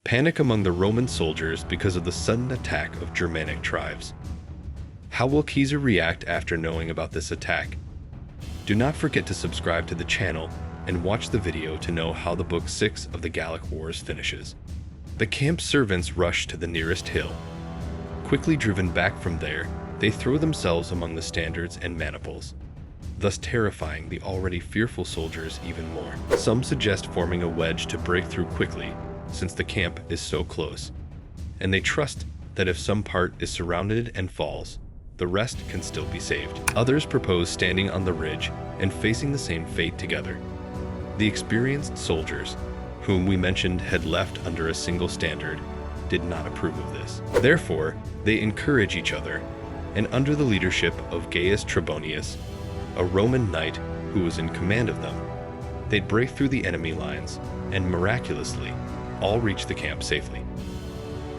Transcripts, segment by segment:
Panic among the Roman soldiers because of the sudden attack of Germanic tribes. How will Caesar react after knowing about this attack? Do not forget to subscribe to the channel and watch the video to know how the Book 6 of the Gallic Wars finishes. The camp servants rush to the nearest hill. Quickly driven back from there, they throw themselves among the standards and maniples, thus terrifying the already fearful soldiers even more. Some suggest forming a wedge to break through quickly, since the camp is so close, and they trust that if some part is surrounded and falls, the rest can still be saved. Others propose standing on the ridge and facing the same fate together. The experienced soldiers, whom we mentioned had left under a single standard, did not approve of this. Therefore, they encourage each other, and under the leadership of Gaius Trebonius, a Roman knight who was in command of them, they'd break through the enemy lines and miraculously all reach the camp safely.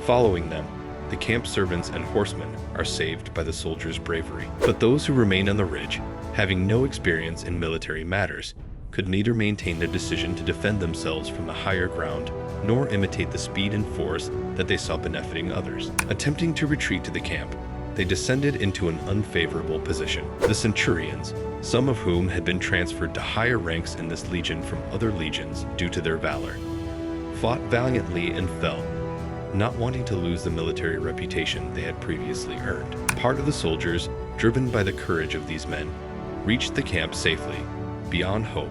Following them, the camp servants and horsemen are saved by the soldiers' bravery. But those who remain on the ridge, having no experience in military matters, could neither maintain their decision to defend themselves from the higher ground, nor imitate the speed and force that they saw benefiting others. Attempting to retreat to the camp, they descended into an unfavorable position. The centurions, some of whom had been transferred to higher ranks in this legion from other legions due to their valor, fought valiantly and fell, not wanting to lose the military reputation they had previously earned. Part of the soldiers, driven by the courage of these men, reached the camp safely, beyond hope,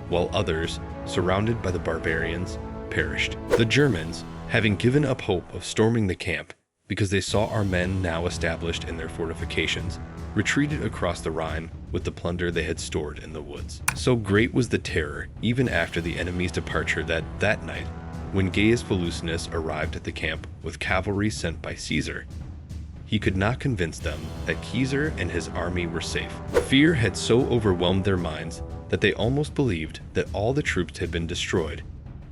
while others, surrounded by the barbarians, perished. The Germans, having given up hope of storming the camp because they saw our men now established in their fortifications, retreated across the Rhine with the plunder they had stored in the woods. So great was the terror, even after the enemy's departure, that night, when Gaius Volusinus arrived at the camp with cavalry sent by Caesar, he could not convince them that Caesar and his army were safe. Fear had so overwhelmed their minds that they almost believed that all the troops had been destroyed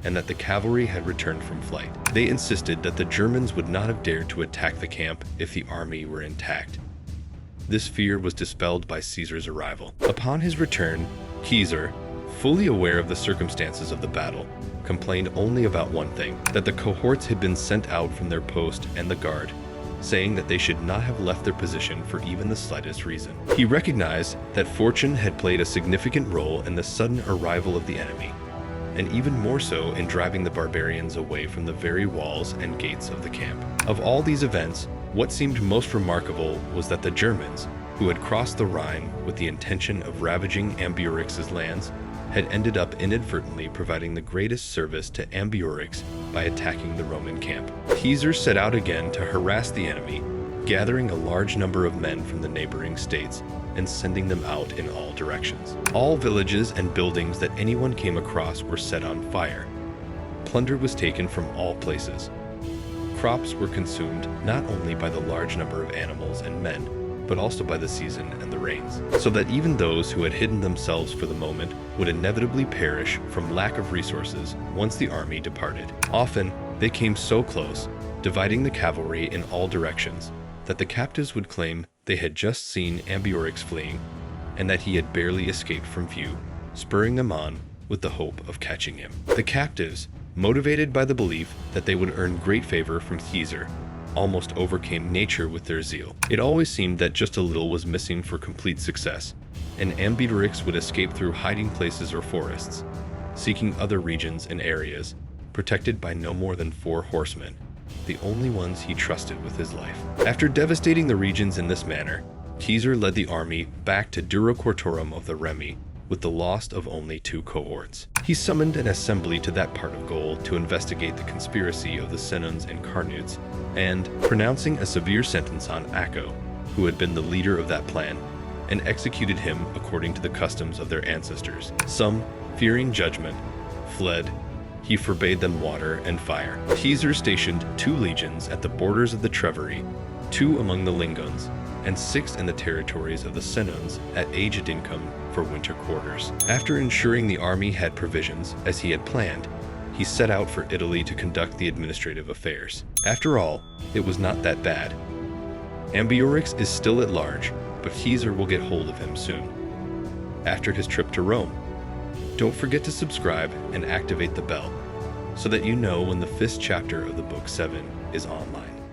and that the cavalry had returned from flight. They insisted that the Germans would not have dared to attack the camp if the army were intact. This fear was dispelled by Caesar's arrival. Upon his return, Caesar, fully aware of the circumstances of the battle, complained only about one thing: that the cohorts had been sent out from their post and the guard, saying that they should not have left their position for even the slightest reason. He recognized that fortune had played a significant role in the sudden arrival of the enemy, and even more so in driving the barbarians away from the very walls and gates of the camp. Of all these events, what seemed most remarkable was that the Germans, who had crossed the Rhine with the intention of ravaging Ambiorix's lands, had ended up inadvertently providing the greatest service to Ambiorix by attacking the Roman camp. Caesar set out again to harass the enemy, gathering a large number of men from the neighboring states and sending them out in all directions. All villages and buildings that anyone came across were set on fire. Plunder was taken from all places. Crops were consumed not only by the large number of animals and men, but also by the season and the rains, so that even those who had hidden themselves for the moment would inevitably perish from lack of resources once the army departed. Often, they came so close, dividing the cavalry in all directions, that the captives would claim they had just seen Ambiorix fleeing, and that he had barely escaped from view, spurring them on with the hope of catching him. The captives, motivated by the belief that they would earn great favor from Caesar, almost overcame nature with their zeal. It always seemed that just a little was missing for complete success, and Ambiorix would escape through hiding places or forests, seeking other regions and areas, protected by no more than 4 horsemen, the only ones he trusted with his life. After devastating the regions in this manner, Caesar led the army back to Dura Quartorum of the Remi with the loss of only 2 cohorts. He summoned an assembly to that part of Gaul to investigate the conspiracy of the Senones and Carnudes, and, pronouncing a severe sentence on Acco, who had been the leader of that plan, and executed him according to the customs of their ancestors. Some, fearing judgment, fled. He forbade them water and fire. Caesar stationed 2 legions at the borders of the Treveri, 2 among the Lingones, and 6 in the territories of the Senones at Agedincum for winter quarters. After ensuring the army had provisions, as he had planned, he set out for Italy to conduct the administrative affairs. After all, it was not that bad. Ambiorix is still at large, but Caesar will get hold of him soon. After his trip to Rome, don't forget to subscribe and activate the bell. so that you know when the 5th chapter of the Book 7 is online.